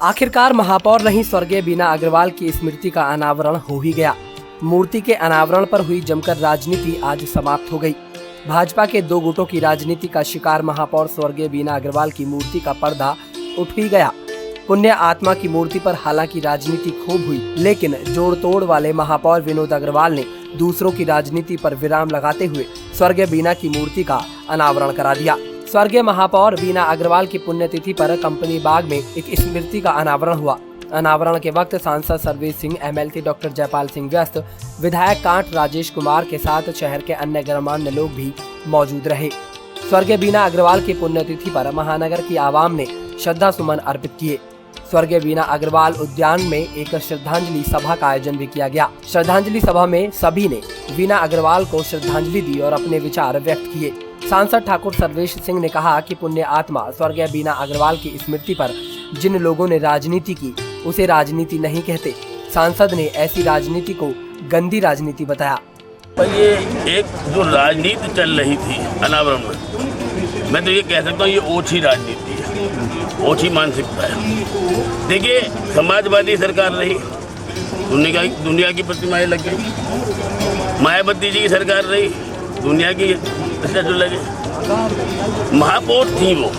आखिरकार महापौर नहीं स्वर्गीय बीना अग्रवाल की स्मृति का अनावरण हो ही गया। मूर्ति के अनावरण पर हुई जमकर राजनीति आज समाप्त हो गई। भाजपा के दो गुटों की राजनीति का शिकार महापौर स्वर्गीय बीना अग्रवाल की मूर्ति का पर्दा उठ ही गया। पुण्य आत्मा की मूर्ति पर हालांकि राजनीति खूब हुई, लेकिन जोड़ तोड़ वाले महापौर विनोद अग्रवाल ने दूसरों की राजनीति पर विराम लगाते हुए स्वर्गीय बीना की मूर्ति का अनावरण करा दिया। स्वर्गीय महापौर बीना अग्रवाल की पुण्यतिथि पर कंपनी बाग में एक स्मृति का अनावरण हुआ। अनावरण के वक्त सांसद सर्वेश सिंह, MLC डॉक्टर जयपाल सिंह व्यस्त, विधायक कांट राजेश कुमार के साथ शहर के अन्य गणमान्य लोग भी मौजूद रहे। स्वर्गीय बीना अग्रवाल की पुण्यतिथि पर महानगर की आवाम ने श्रद्धा सुमन अर्पित किए। स्वर्गीय बीना अग्रवाल उद्यान में एक श्रद्धांजलि सभा का आयोजन भी किया गया। श्रद्धांजलि सभा में सभी ने बीना अग्रवाल को श्रद्धांजलि दी और अपने विचार व्यक्त किए। सांसद ठाकुर सर्वेश सिंह ने कहा कि पुण्य आत्मा स्वर्गीय बीना अग्रवाल की स्मृति पर जिन लोगों ने राजनीति की उसे राजनीति नहीं कहते। सांसद ने ऐसी राजनीति को गंदी राजनीति बताया। ये एक जो राजनीति चल रही थी अनावरण में, मैं तो ये कह सकता हूँ ये ओछी राजनीति है, ओछी मानसिकता है। देखिए, समाजवादी सरकार रही, दुनिया की प्रतिमाएं लगी, मायावती जी की सरकार रही, दुनिया की स्टैचू लगे, महापौर थी वो,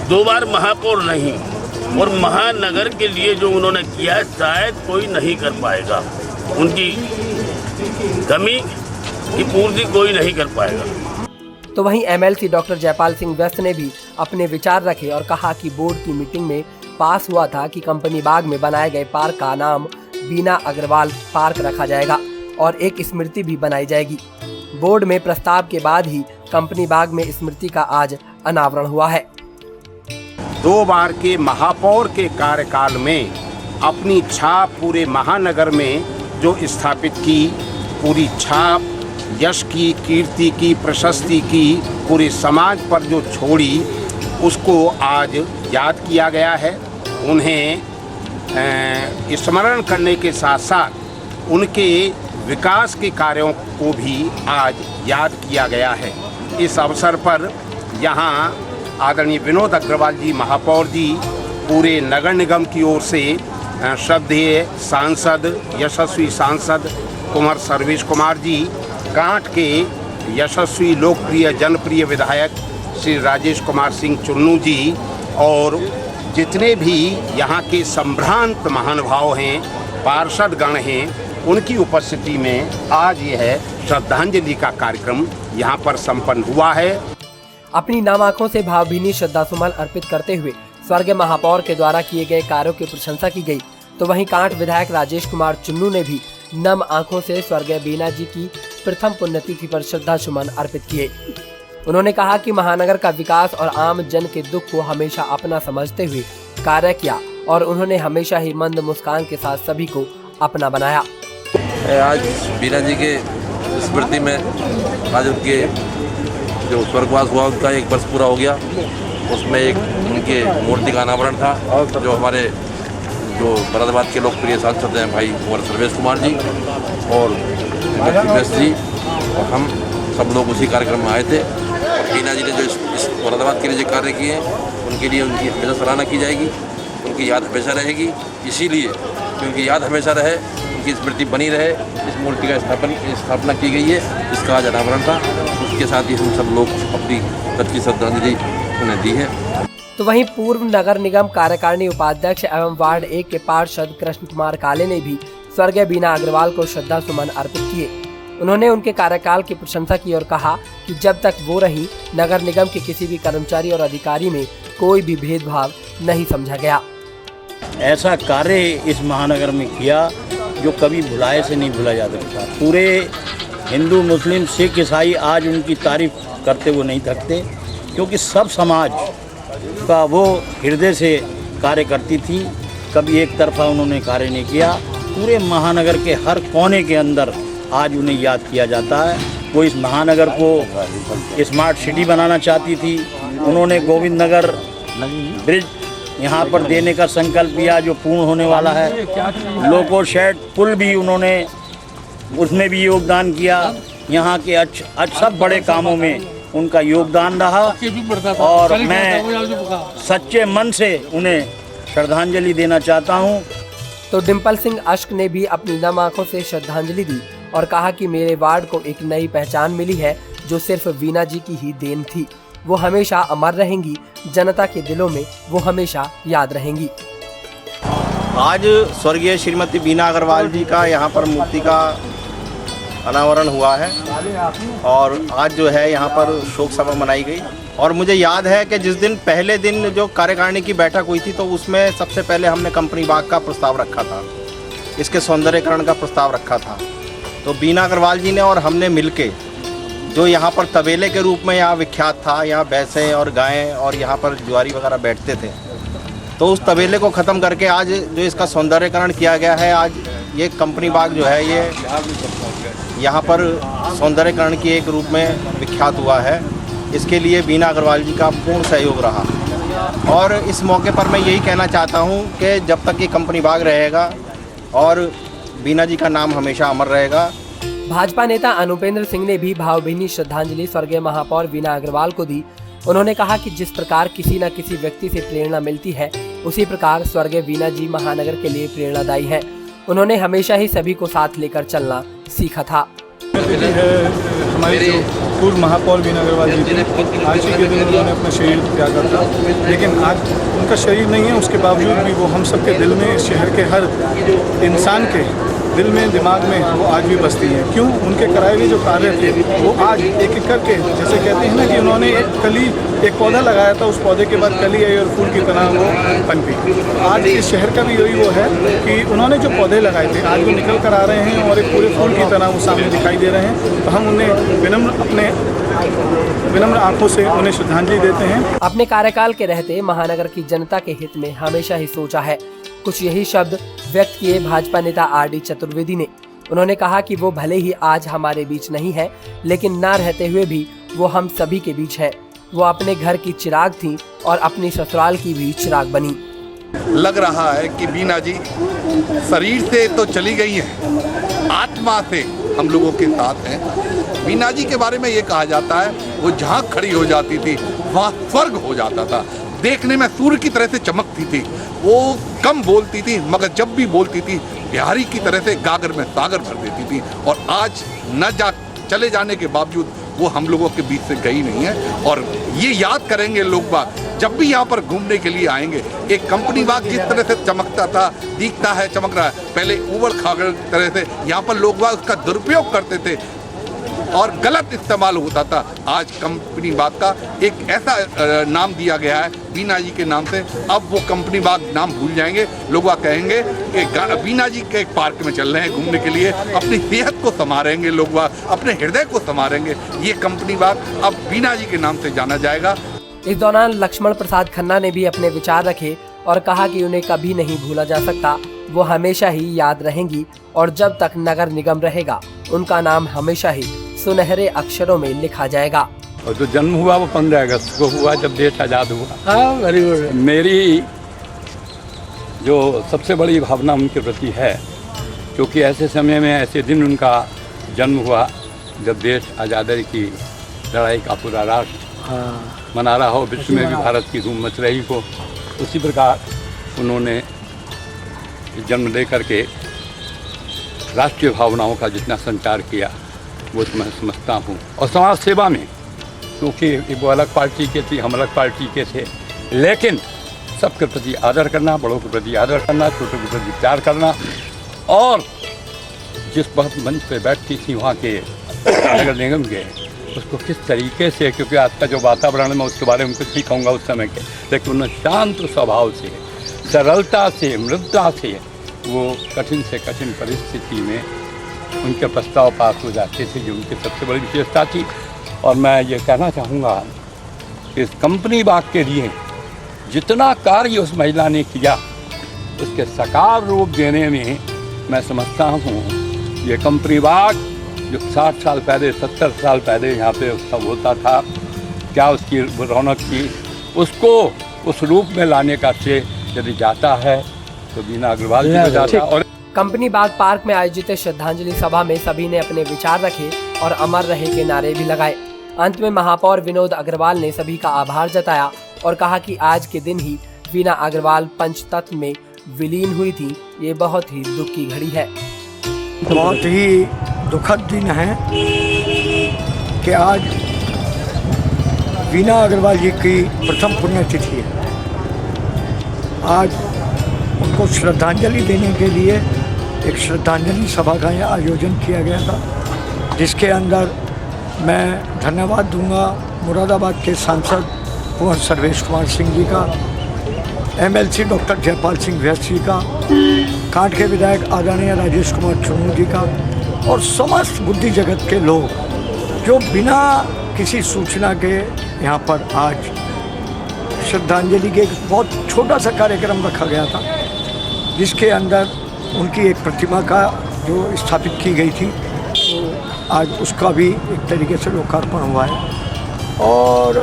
2 बार महापौर नहीं, और महानगर के लिए जो उन्होंने किया शायद कोई नहीं कर पाएगा। उनकी कमी की पूर्ति कोई नहीं कर पाएगा। तो वहीं MLC डॉक्टर जयपाल सिंह व्यस्त ने भी अपने विचार रखे और कहा कि बोर्ड की मीटिंग में पास हुआ था कि कंपनी बाग में बनाए गए पार्क का नाम बीना अग्रवाल पार्क रखा जाएगा और एक स्मृति भी बनाई जाएगी। बोर्ड में प्रस्ताव के बाद ही कंपनी बाग में स्मृति का आज अनावरण हुआ है। 2 बार के महापौर के कार्यकाल में अपनी छाप पूरे महानगर में जो स्थापित की, पूरी छाप यश की, कीर्ति की, प्रशस्ति की पूरे समाज पर जो छोड़ी, उसको आज याद किया गया है। उन्हें स्मरण करने के साथ साथ उनके विकास के कार्यों को भी आज याद किया गया है। इस अवसर पर यहाँ आदरणीय विनोद अग्रवाल जी महापौर जी, पूरे नगर निगम की ओर से श्रद्धेय सांसद, यशस्वी सांसद कुमार सर्वेश कुमार जी, कांट के यशस्वी लोकप्रिय जनप्रिय विधायक श्री राजेश कुमार सिंह चुन्नू जी और जितने भी यहाँ के संभ्रांत महानुभाव हैं, पार्षद गण हैं, उनकी उपस्थिति में आज यह श्रद्धांजलि का कार्यक्रम यहाँ पर संपन्न हुआ है। अपनी नम आँखों से भावभीनी श्रद्धासुमन अर्पित करते हुए स्वर्गीय महापौर के द्वारा किए गए कार्यों की प्रशंसा की गई। तो वहीं कांट विधायक राजेश कुमार चुन्नू ने भी नम आँखों से स्वर्गीय बीना जी की प्रथम पुण्यतिथि पर श्रद्धासुमन अर्पित किए। उन्होंने कहा कि महानगर का विकास और आम जन के दुख को हमेशा अपना समझते हुए कार्य किया और उन्होंने हमेशा ही मंद मुस्कान के साथ सभी को अपना बनाया। आज बीना जी के स्मृति में आज उनके जो स्वर्गवास हुआ उनका 1 वर्ष पूरा हो गया। उसमें एक उनके मूर्ति का अनावरण था, जो हमारे जो फरीदाबाद के लोकप्रिय सांसद हैं भाई कुंवर सर्वेश कुमार जी और जी और हम सब लोग उसी कार्यक्रम में आए थे। और बीना जी ने जो इस फरीदाबाद के लिए जो कार्य किए हैं उनके लिए उनकी हमेशा सराहना की जाएगी, उनकी याद हमेशा रहेगी। इसीलिए उनकी याद हमेशा रहे, उनकी स्मृति बनी रहे, इस मूर्ति का स्थापना की गई है, जिसका आज अनावरण था। उसके साथ ही हम सब लोग अपनी सच्ची श्रद्धांजलि उन्हें दी है। तो वहीं पूर्व नगर निगम कार्यकारिणी उपाध्यक्ष एवं वार्ड 1 के पार्षद कृष्ण कुमार काले ने भी स्वर्गीय बीना अग्रवाल को श्रद्धा सुमन अर्पित किए। उन्होंने उनके कार्यकाल की प्रशंसा की और कहा कि जब तक वो रही, नगर निगम के किसी भी कर्मचारी और अधिकारी में कोई भी भेदभाव नहीं समझा गया। ऐसा कार्य इस महानगर में किया जो कभी भुलाए से नहीं भूला जा सकता। पूरे हिंदू, मुस्लिम, सिख, ईसाई आज उनकी तारीफ करते हुए नहीं थकते, क्योंकि सब समाज का वो हृदय से कार्य करती थी। कभी एक तरफा उन्होंने कार्य नहीं किया। पूरे महानगर के हर कोने के अंदर आज उन्हें याद किया जाता है। वो इस महानगर को स्मार्ट सिटी बनाना चाहती थी। उन्होंने गोविंद नगर ब्रिज यहाँ पर देने का संकल्प किया, जो पूर्ण होने वाला है। लोको शेड पुल भी उन्होंने उसमें भी योगदान किया। यहाँ के सब बड़े कामों में उनका योगदान रहा और मैं सच्चे मन से उन्हें श्रद्धांजलि देना चाहता हूँ। तो डिम्पल सिंह अश्क ने भी अपनी नम आंखों से श्रद्धांजलि दी और कहा कि मेरे वार्ड को एक नई पहचान मिली है जो सिर्फ वीना जी की ही देन थी। वो हमेशा अमर रहेंगी, जनता के दिलों में वो हमेशा याद रहेंगी। आज स्वर्गीय श्रीमती वीना अग्रवाल जी का यहाँ पर मूर्ति का अनावरण हुआ है और आज जो है यहाँ पर शोक सभा मनाई गई। और मुझे याद है कि जिस दिन पहले दिन जो कार्यकारिणी की बैठक हुई थी तो उसमें सबसे पहले हमने कंपनी बाग का प्रस्ताव रखा था, इसके सौंदर्यीकरण का प्रस्ताव रखा था। तो वीना अग्रवाल जी ने और हमने मिलके जो यहाँ पर तबेले के रूप में यहाँ विख्यात था, यहाँ भैंसें और गायें और यहाँ पर जुआरी वगैरह बैठते थे, तो उस तबेले को ख़त्म करके आज जो इसका सौंदर्यीकरण किया गया है, आज ये कंपनी बाग जो है ये यहाँ पर सौंदर्यीकरण के एक रूप में विख्यात हुआ है। इसके लिए वीना अग्रवाल जी का पूर्ण सहयोग रहा और इस मौके पर मैं यही कहना चाहता हूँ कि जब तक ये कंपनी बाग रहेगा और वीना जी का नाम हमेशा अमर रहेगा। भाजपा नेता अनुपेंद्र सिंह ने भी भावभीनी श्रद्धांजलि स्वर्गीय महापौर वीना अग्रवाल को दी। उन्होंने कहा कि जिस प्रकार किसी न किसी व्यक्ति से प्रेरणा मिलती है, उसी प्रकार स्वर्गीय वीना जी महानगर के लिए प्रेरणादायी हैं। उन्होंने हमेशा ही सभी को साथ लेकर चलना सीखा था। हमारे जो पूर्व महापौर वीना अग्रवाल जी थे, आज ही के दिन उन्होंने अपना शरीर त्यागा था, लेकिन आज उनका शरीर नहीं है, उसके बावजूद भी वो हम सबके दिल में, इस शहर के हर इंसान के दिल में, दिमाग में वो आज भी बसती हैं। क्यों? उनके कराए हुए जो कार्य थे वो आज एक एक करके, जैसे कहते हैं ना कि उन्होंने एक पौधा लगाया था, उस पौधे के बाद कली आई और फूल की तरह वो पनपी। आज इस शहर का भी यही वो है कि उन्होंने जो पौधे लगाए थे आज वो निकल कर आ रहे हैं और एक पूरे फूल की तरह वो सामने दिखाई दे रहे हैं। तो हम उन्हें विनम्र आंखों से उन्हें श्रद्धांजलि देते हैं। अपने कार्यकाल के रहते महानगर की जनता के हित में हमेशा ही सोचा है। कुछ यही शब्द व्यक्त किए भाजपा नेता आर.डी. चतुर्वेदी ने। उन्होंने कहा कि वो भले ही आज हमारे बीच नहीं है, लेकिन ना रहते हुए भी वो हम सभी के बीच है। वो अपने घर की चिराग थी और अपनी ससुराल की भी चिराग बनी। लग रहा है कि वीना जी शरीर से तो चली गई हैं, आत्मा से हम लोगों के साथ हैं। वीना जी के बारे में ये कहा जाता है वो जहाँ खड़ी हो जाती थी वहाँ स्वर्ग हो जाता था। देखने में सूर्य की तरह से चमकती थी। वो कम बोलती थी मगर जब भी बोलती थी बिहारी की तरह से गागर में सागर भर देती थी। और आज चले जाने के बावजूद वो हम लोगों के बीच से गई नहीं है। और ये याद करेंगे लोग बाग जब भी यहाँ पर घूमने के लिए आएंगे। एक कंपनी बाग जिस तरह से चमकता था, दिखता है, चमक रहा है, पहले उबड़ खाबड़ तरह से यहाँ पर लोग बाग उसका दुरुपयोग करते थे और गलत इस्तेमाल होता था। आज कंपनी बाग का एक ऐसा नाम दिया गया है वीना जी के नाम से। अब वो कंपनी बाग नाम भूल जाएंगे। लोग कहेंगे कि वीना जी के एक पार्क में चल रहे हैं घूमने के लिए, अपनी सेहत को संवारेंगे, लोग अपने हृदय को संवारेंगे। ये कंपनी बाग अब वीना जी के नाम से जाना जाएगा। इस दौरान लक्ष्मण प्रसाद खन्ना ने भी अपने विचार रखे और कहा कि उन्हें कभी नहीं भूला जा सकता। वो हमेशा ही याद रहेंगी और जब तक नगर निगम रहेगा उनका नाम हमेशा ही सुनहरे अक्षरों में लिखा जाएगा। और जो जन्म हुआ वो 15 अगस्त को हुआ जब देश आज़ाद हुआ। मेरी जो सबसे बड़ी भावना उनके प्रति है, क्योंकि ऐसे समय में, ऐसे दिन उनका जन्म हुआ जब देश आज़ादी की लड़ाई का पूरा राष्ट्र मना रहा हो, विश्व में भी भारत की धूम मच रही हो। उसी प्रकार उन्होंने जन्म ले करके राष्ट्रीय भावनाओं का जितना संचार किया वो मैं समझता हूँ। और समाज सेवा में, क्योंकि वो अलग पार्टी के थे, हम अलग पार्टी के थे, लेकिन सबके प्रति आदर करना, बड़ों के प्रति आदर करना, छोटों के प्रति प्यार करना। और जिस वक्त मंच पे बैठती थी वहाँ के नगर निगम के, उसको किस तरीके से, क्योंकि आज का जो वातावरण है मैं उसके बारे में कुछ नहीं कहूँगा उस समय के, लेकिन उन्होंने शांत स्वभाव से, सरलता से, मृदुता से वो कठिन से कठिन परिस्थिति में उनके प्रस्ताव पास हो जाते थे, जो उनकी सबसे बड़ी विशेषता थी। और मैं ये कहना चाहूँगा कि इस कंपनी बाग के लिए जितना कार्य उस महिला ने किया, उसके साकार रूप देने में मैं समझता हूँ ये कंपनी बाग जो 60 साल पहले, 70 साल पहले यहाँ पे उत्सव होता था, क्या उसकी रौनक थी, उसको उस रूप में लाने का श्रेय यदि जाता है तो वीना अग्रवाल जी को जाता। और कंपनी बाग पार्क में आयोजित श्रद्धांजलि सभा में सभी ने अपने विचार रखे और अमर रहे के नारे भी लगाए। अंत में महापौर विनोद अग्रवाल ने सभी का आभार जताया और कहा कि आज के दिन ही वीना अग्रवाल पंचतत्व में विलीन हुई थी, ये बहुत ही दुख की घड़ी है। बहुत ही दुखद दिन है कि आज वीना अग्रवाल जी की प्रथम पुण्यतिथि है। आज उनको श्रद्धांजलि देने के लिए एक श्रद्धांजलि सभा का आयोजन किया गया था, जिसके अंदर मैं धन्यवाद दूंगा मुरादाबाद के सांसद कुंवर सर्वेश कुमार सिंह जी का, MLC डॉक्टर जयपाल सिंह व्यस्त जी का, कांठ के विधायक आदरणीय राजेश कुमार चुन्नू जी का और समस्त बुद्धि जगत के लोग जो बिना किसी सूचना के यहाँ पर आज श्रद्धांजलि के एक बहुत छोटा सा कार्यक्रम रखा गया था, जिसके अंदर उनकी एक प्रतिमा का जो स्थापित की गई थी, तो आज उसका भी एक तरीके से लोकार्पण हुआ है। और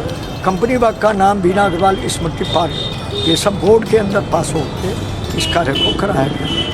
कंपनी बाग का नाम वीना अग्रवाल स्मृति पार्क, ये सब बोर्ड के अंदर पास होकर इस कार्य को कराया गया।